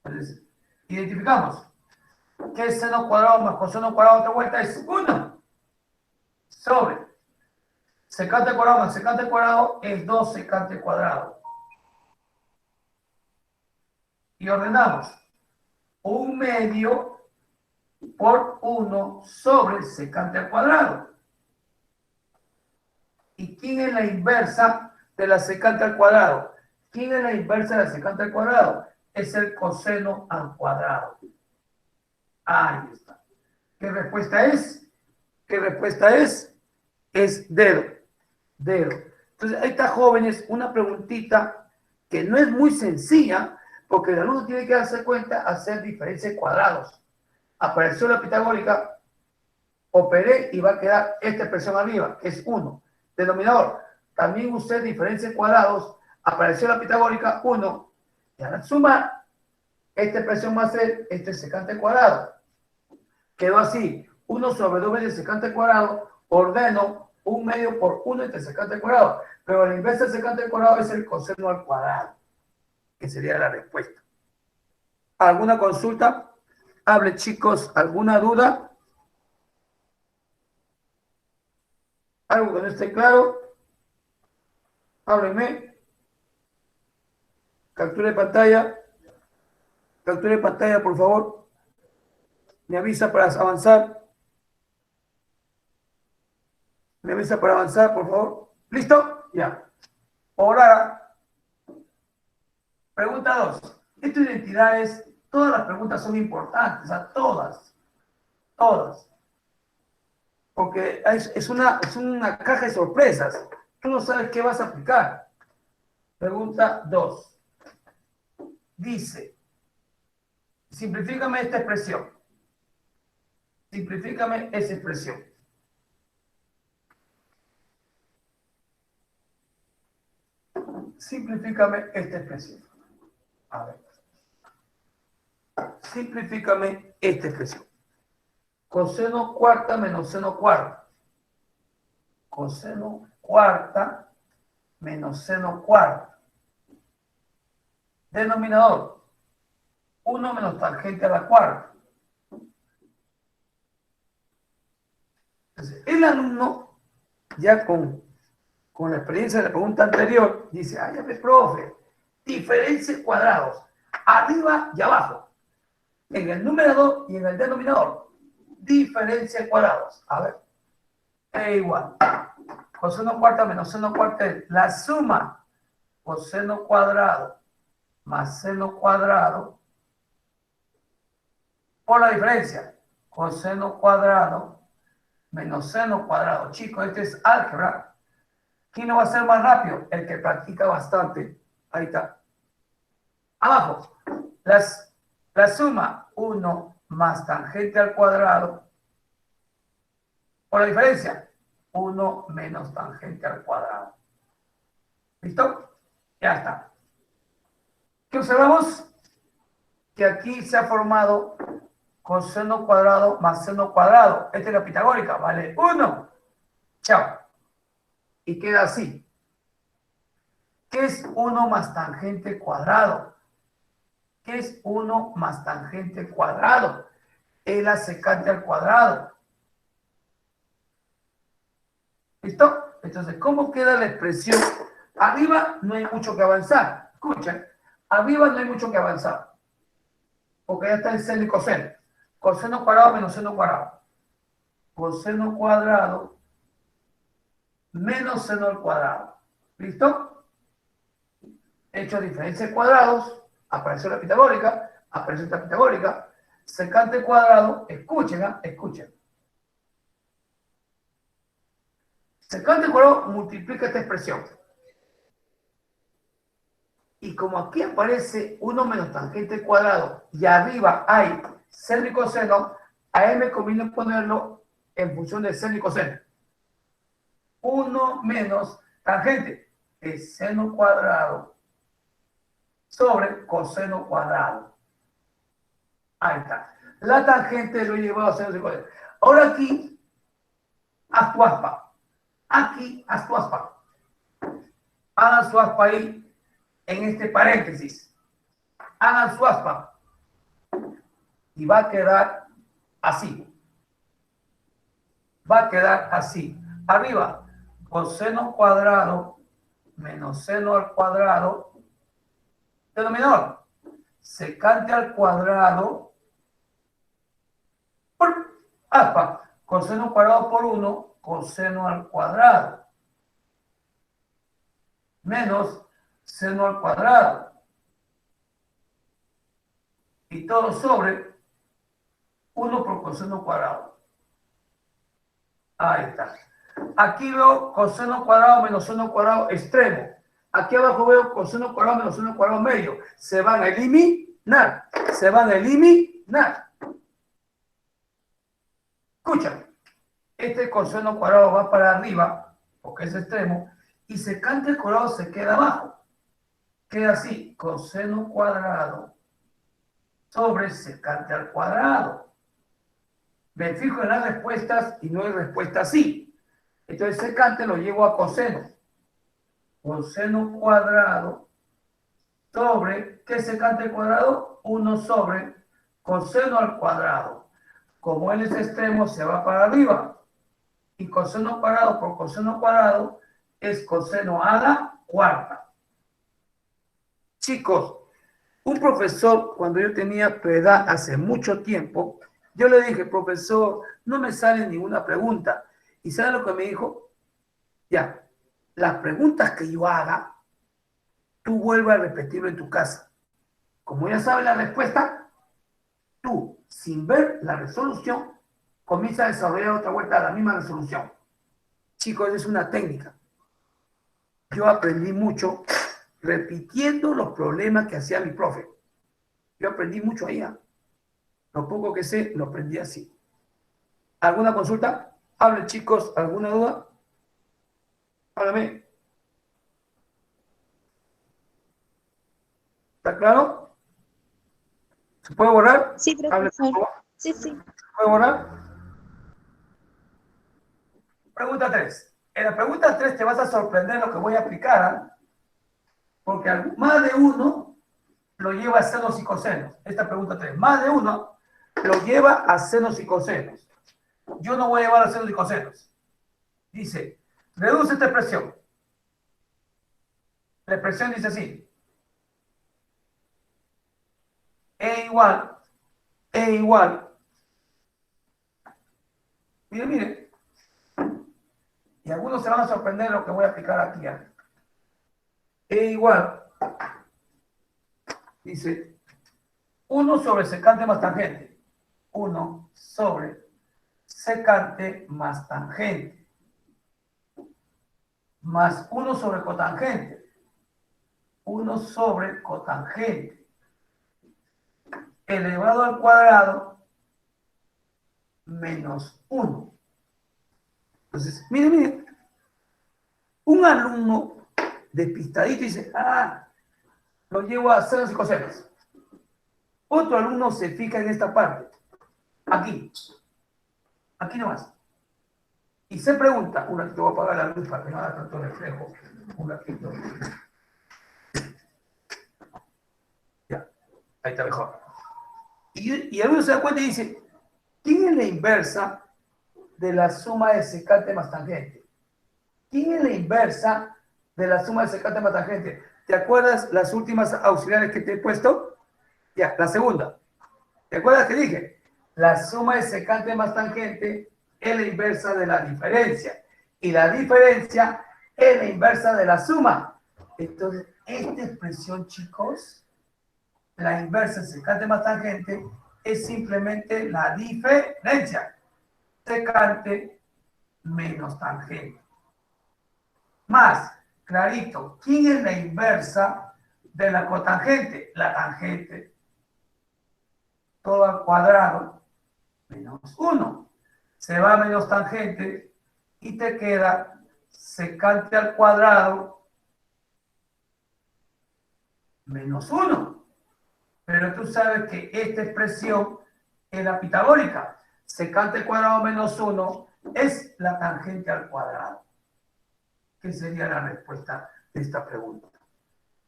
Entonces, identificamos. ¿Qué es seno cuadrado más coseno cuadrado otra vuelta? Es 1 sobre secante al cuadrado más secante al cuadrado es 2 secante al cuadrado. Y ordenamos 1/2 por 1 sobre secante al cuadrado. ¿Y quién es la inversa de la secante al cuadrado? ¿Quién es la inversa de la secante al cuadrado? Es el coseno al cuadrado. Ahí está. ¿Qué respuesta es? ¿Qué respuesta es? Es dedo. Entonces, ahí está, jóvenes, una preguntita que no es muy sencilla, porque el alumno tiene que darse cuenta hacer diferencias de cuadrados. Apareció la pitagórica, operé y va a quedar esta expresión arriba, que es 1. Denominador, también usted diferencia de cuadrados, apareció la pitagórica, 1. Y al sumar, esta expresión va a ser este secante cuadrado. Quedó así, 1 sobre 2 veces secante cuadrado, ordeno 1 medio por 1 entre secante cuadrado. Pero la inversa del secante cuadrado es el coseno al cuadrado, que sería la respuesta. ¿Alguna consulta? Hable, chicos, ¿alguna duda? ¿Algo que no esté claro? Háblenme. Captura de pantalla. Captura de pantalla, por favor. Me avisa para avanzar. Me avisa para avanzar, por favor. ¿Listo? Ya. Ahora, pregunta 2. Estas identidades, todas las preguntas son importantes, o sea, todas. Todas. Porque es una caja de sorpresas. Tú no sabes qué vas a aplicar. Pregunta 2. Dice, simplifícame esta expresión. Simplifícame esa expresión. Simplifícame esta expresión. A ver. Simplifícame esta expresión. Coseno cuarta menos seno cuarta. Coseno cuarta menos seno cuarta. Denominador. 1 menos tangente a la cuarta. Entonces, el alumno, ya con la experiencia de la pregunta anterior, dice, ay, ya ves, profe, diferencia cuadrados, arriba y abajo, en el numerador y en el denominador, diferencia cuadrados. A ver, e igual, coseno cuarta menos seno cuarta es la suma coseno cuadrado más seno cuadrado por la diferencia, coseno cuadrado menos seno cuadrado. Chicos, este es álgebra. ¿Quién lo va a hacer más rápido? El que practica bastante. Ahí está. Abajo, la suma 1 más tangente al cuadrado por la diferencia 1 menos tangente al cuadrado. ¿Listo? Ya está. ¿Qué observamos? Que aquí se ha formado coseno cuadrado más seno cuadrado. Esta es la pitagórica, vale 1. Chao. Y queda así. ¿Qué es 1 más tangente cuadrado? ¿Qué es 1 más tangente cuadrado? Es la secante al cuadrado. ¿Listo? Entonces, ¿cómo queda la expresión? Arriba no hay mucho que avanzar. Escuchen, arriba no hay mucho que avanzar. Porque ya está el seno y coseno. Coseno cuadrado menos seno cuadrado. Coseno cuadrado menos seno al cuadrado. ¿Listo? Hecho diferencia de cuadrados, apareció la pitagórica, apareció esta pitagórica, secante cuadrado, escuchen, escuchen. Secante cuadrado multiplica esta expresión. Y como aquí aparece 1 menos tangente cuadrado y arriba hay seno y coseno, a él me conviene ponerlo en función de seno y coseno. 1 menos tangente es seno cuadrado sobre coseno cuadrado. Ahí está. La tangente lo he llevado a seno y coseno. Ahora aquí, haz tu aspa. Aquí, haz tu aspa. Hagan su aspa ahí, en este paréntesis. Hagan su aspa. Y va a quedar así. Va a quedar así. Arriba, coseno cuadrado menos seno al cuadrado. Denominador, secante al cuadrado por aspa. Coseno cuadrado por 1, coseno al cuadrado. Menos seno al cuadrado. Y todo sobre 1 por coseno cuadrado. Ahí está. Aquí veo coseno cuadrado menos seno cuadrado extremo. Aquí abajo veo coseno cuadrado menos seno cuadrado medio. Se van a eliminar. Se van a eliminar. Escúchame. Este coseno cuadrado va para arriba, porque es extremo, y secante cuadrado se queda abajo. Queda así, coseno cuadrado sobre secante al cuadrado. Me fijo en las respuestas y no hay respuesta así. Entonces secante lo llevo a coseno. Coseno cuadrado sobre, ¿qué es secante al cuadrado? 1 sobre coseno al cuadrado. Como él es extremo, se va para arriba. Y coseno cuadrado por coseno cuadrado es coseno a la cuarta. Chicos, un profesor, cuando yo tenía tu edad hace mucho tiempo, yo le dije, profesor, no me sale ninguna pregunta. ¿Y sabe lo que me dijo? Ya, las preguntas que yo haga, tú vuelves a repetirlo en tu casa. Como ya sabes la respuesta, tú, sin ver la resolución, comienza a desarrollar otra vuelta a la misma resolución. Chicos, es una técnica. Yo aprendí mucho repitiendo los problemas que hacía mi profe. Yo aprendí mucho ahí. Lo poco que sé, lo aprendí así. ¿Alguna consulta? Hablen, chicos. ¿Alguna duda? Háblame. ¿Está claro? ¿Se puede borrar? Sí, Hablen, por profesor. favor. Sí, sí. ¿Se puede borrar? Pregunta 3. En la pregunta 3 te vas a sorprender lo que voy a aplicar, porque más de uno lo lleva a senos y cosenos. Esta pregunta 3. Más de uno lo lleva a senos y cosenos. Yo no voy a llevar a senos y cosenos. Dice, reduce esta expresión. La expresión dice así. E igual. Mire. Y algunos se van a sorprender lo que voy a aplicar aquí. E igual. Dice, 1 sobre secante más tangente. 1 sobre secante más tangente. Más 1 sobre cotangente. 1 sobre cotangente. Elevado al cuadrado menos 1. Entonces, mire. Un alumno despistadito dice, lo llevo a senos y cosenos. Otro alumno se fija en esta parte. Aquí nomás. Y se pregunta, un ratito voy a apagar la luz para que no haga tanto reflejo. Un ratito. Ya, ahí está mejor. Y el alumno se da cuenta y dice, ¿quién es la inversa de la suma de secante más tangente? ¿Quién es la inversa de la suma de secante más tangente? ¿Te acuerdas las últimas auxiliares que te he puesto? Ya, la segunda. ¿Te acuerdas que dije? La suma de secante más tangente es la inversa de la diferencia. Y la diferencia es la inversa de la suma. Entonces, esta expresión, chicos, la inversa de secante más tangente es simplemente la diferencia. Secante menos tangente. Más, clarito, ¿quién es la inversa de la cotangente? La tangente. Todo al cuadrado menos 1. Se va a menos tangente y te queda secante al cuadrado menos 1. Pero tú sabes que esta expresión es la pitagórica. Secante al cuadrado menos 1 es la tangente al cuadrado. ¿Qué sería la respuesta de esta pregunta?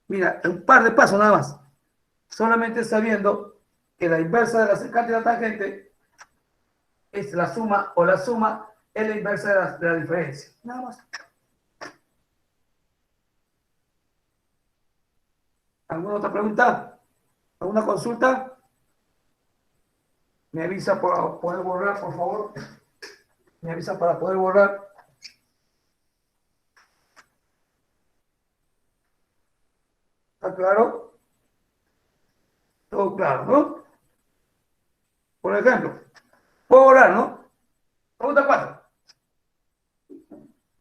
Mira, un par de pasos nada más. Solamente sabiendo que la inversa de la secante y la tangente es la suma, o la suma es la inversa de la diferencia. Nada más. ¿Alguna otra pregunta? ¿Alguna consulta? Me avisa para poder borrar, por favor. Me avisa para poder borrar. ¿Está claro? Todo claro, ¿no? Por ejemplo, puedo borrar, ¿no? Pregunta 4.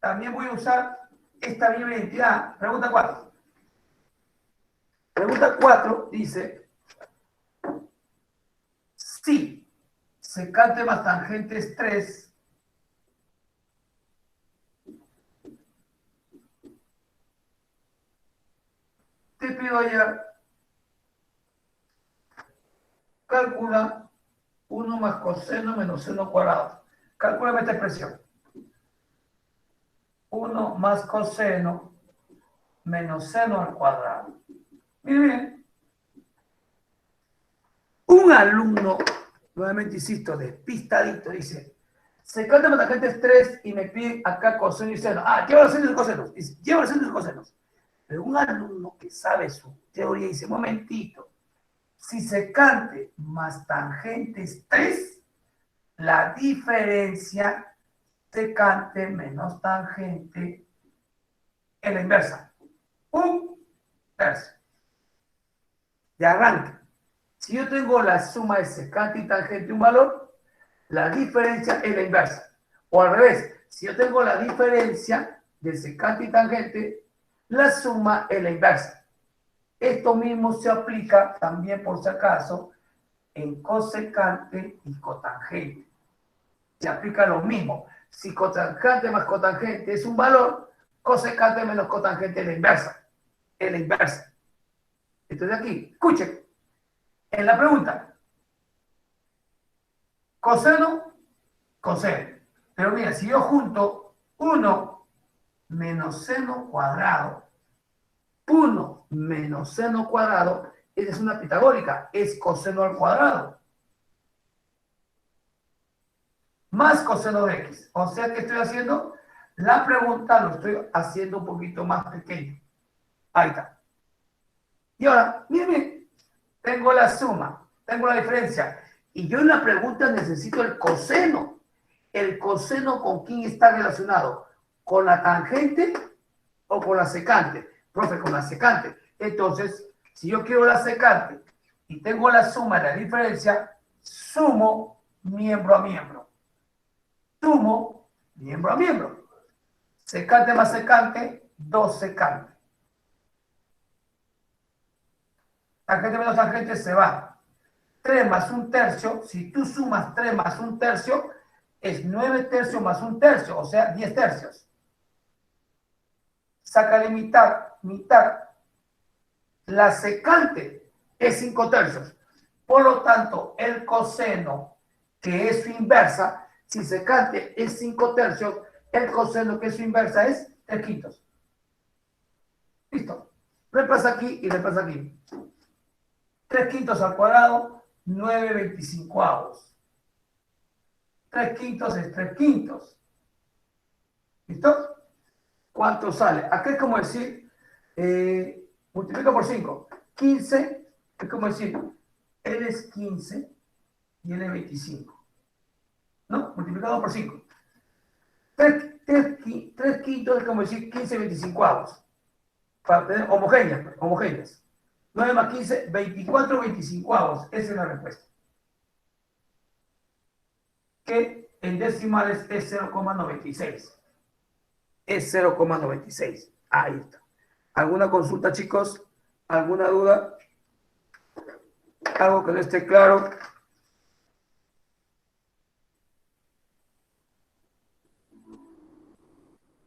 también voy a usar esta misma identidad. Pregunta 4. Pregunta 4 dice, si secante más tangente es 3, te pido ayer, calcula 1 más coseno menos seno cuadrado. Calcúlame esta expresión. 1 más coseno menos seno al cuadrado. Miren bien. Un alumno, nuevamente insisto, despistadito, dice, secante más tangente es 3 y me pide acá coseno y seno. Ah, lleva los senos y cosenos. Dice, lleva los senos y cosenos. Pero un alumno que sabe su teoría dice, momentito, si secante más tangente es 3, la diferencia secante menos tangente es la inversa. Un tercio. De arranque. Si yo tengo la suma de secante y tangente un valor, la diferencia es la inversa. O al revés, si yo tengo la diferencia de secante y tangente, la suma es la inversa. Esto mismo se aplica también, por si acaso, en cosecante y cotangente. Se aplica lo mismo. Si cotangente más cotangente es un valor, cosecante menos cotangente es la inversa. Es la inversa. Entonces aquí, escuchen, en la pregunta, coseno, coseno. Pero mira, si yo junto 1 menos seno cuadrado, 1 menos seno cuadrado, esa es una pitagórica, es coseno al cuadrado. Más coseno de x. O sea que estoy haciendo, la pregunta lo estoy haciendo un poquito más pequeño. Ahí está. Y ahora, miren, tengo la suma, tengo la diferencia. Y yo en la pregunta necesito el coseno. ¿El coseno con quién está relacionado? ¿Con la tangente o con la secante? Profe, con la secante. Entonces, si yo quiero la secante y tengo la suma de la diferencia, sumo miembro a miembro. Sumo miembro a miembro. Secante más secante, 2 secante. Tangente menos tangente se va. 3 más 1 tercio, si tú sumas 3 más 1 tercio, es 9 tercios más 1 tercio, o sea, 10 tercios. Sácale mitad, mitad. La secante es 5 tercios. Por lo tanto, el coseno, que es su inversa, si secante es 5 tercios, el coseno, que es su inversa, es 3 quintos. Listo. Reemplaza aquí y reemplaza aquí. 3 quintos al cuadrado, 9 veinticincoavos. 3 quintos es 3 quintos. ¿Listo? ¿Cuánto sale? Acá es como decir, multiplica por 5. 15 es como decir, él es 15 y él es 25. ¿No? Multiplicado por 5. 3 quintos es como decir 15 veinticincoavos. Para tener homogéneas. 9 más 15, 24 veinticincoavos. Esa es la respuesta. Que en decimales es 0,96. Es 0,96. Ahí está. ¿Alguna consulta, chicos? ¿Alguna duda? ¿Algo que no esté claro?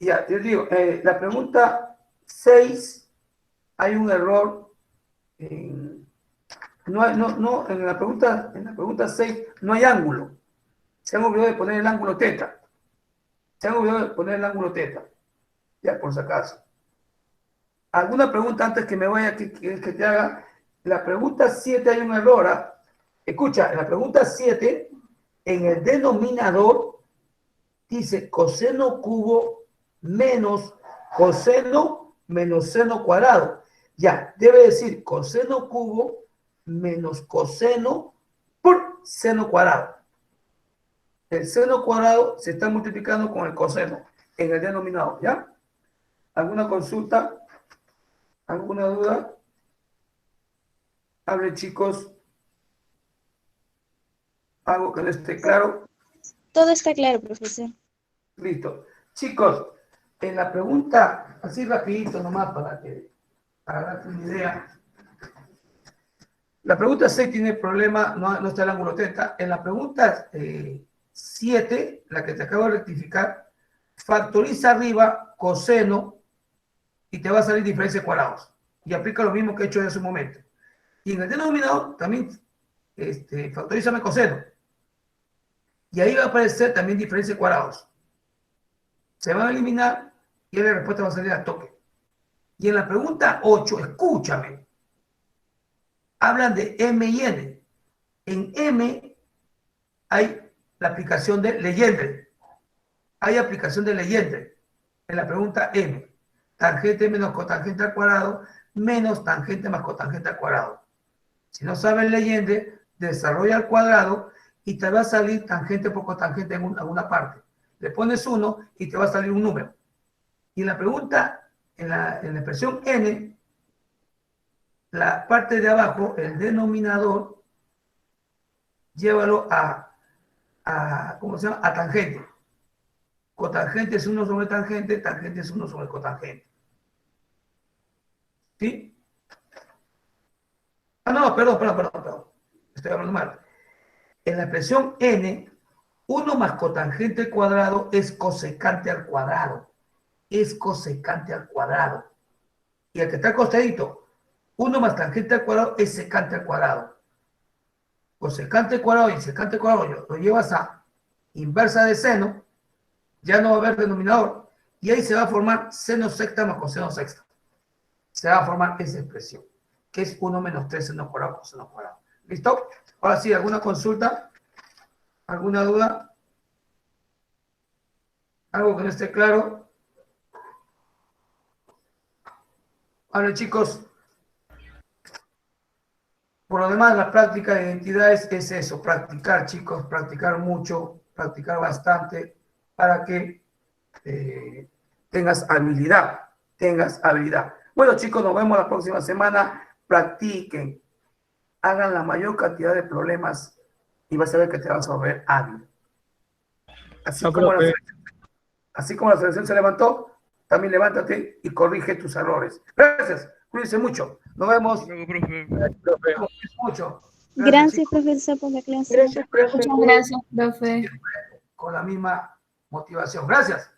Ya, te digo, la pregunta 6, hay un error. En la pregunta 6 no hay ángulo. Se han olvidado de poner el ángulo teta. Ya, por si acaso. ¿Alguna pregunta antes que me vaya que te haga? La pregunta 7 hay un error. ¿Ah? Escucha, en la pregunta 7, en el denominador, dice coseno cubo menos coseno menos seno cuadrado. Ya, debe decir coseno cubo menos coseno por seno cuadrado. El seno cuadrado se está multiplicando con el coseno en el denominador, ¿ya? ¿Alguna consulta? ¿Alguna duda? Hable, chicos. ¿Algo que no esté claro? Todo está claro, profesor. Listo. Chicos, En la pregunta, así rapidito nomás para darte una idea. La pregunta 6 tiene problema, no está el ángulo θ. En la pregunta 7, la que te acabo de rectificar, factoriza arriba coseno y te va a salir diferencia de cuadrados. Y aplica lo mismo que he hecho en su momento. Y en el denominador también factorízame coseno. Y ahí va a aparecer también diferencia de cuadrados. Se van a eliminar y la respuesta va a salir a toque. Y en la pregunta 8, escúchame, hablan de M y N. En M hay la aplicación de Legendre. Hay aplicación de Legendre en la pregunta M. Tangente menos cotangente al cuadrado menos tangente más cotangente al cuadrado. Si no sabes Legendre, desarrolla al cuadrado y te va a salir tangente por cotangente en alguna parte. Le pones 1 y te va a salir un número. Y en la pregunta, en la expresión N, la parte de abajo, el denominador, llévalo ¿cómo se llama? A tangente. Cotangente es 1 sobre tangente, tangente es 1 sobre cotangente. ¿Sí? Ah, no, perdón. Estoy hablando mal. En la expresión N, 1 más cotangente al cuadrado es cosecante al cuadrado. Es cosecante al cuadrado. Y el que está acostadito, 1 más tangente al cuadrado es secante al cuadrado. Cosecante al cuadrado y secante al cuadrado lo llevas a inversa de seno, ya no va a haber denominador. Y ahí se va a formar seno sexta más coseno sexta. Se va a formar esa expresión, que es 1 menos 3 seno cuadrado coseno cuadrado. ¿Listo? Ahora sí, ¿alguna consulta? ¿Alguna duda? ¿Algo que no esté claro? Ahora, chicos, por lo demás, la práctica de identidades es eso, practicar, chicos, practicar mucho, practicar bastante, para que tengas habilidad. Bueno, chicos, nos vemos la próxima semana. Practiquen, hagan la mayor cantidad de problemas y vas a ver que te vas a volver hábil. Así como la selección se levantó, también levántate y corrige tus errores. Gracias, cuídense mucho. Nos vemos. Luego, profe. Mucho. Gracias, profesor, por la clase. Gracias, profe. Muchas gracias, profe. Con la misma motivación. Gracias.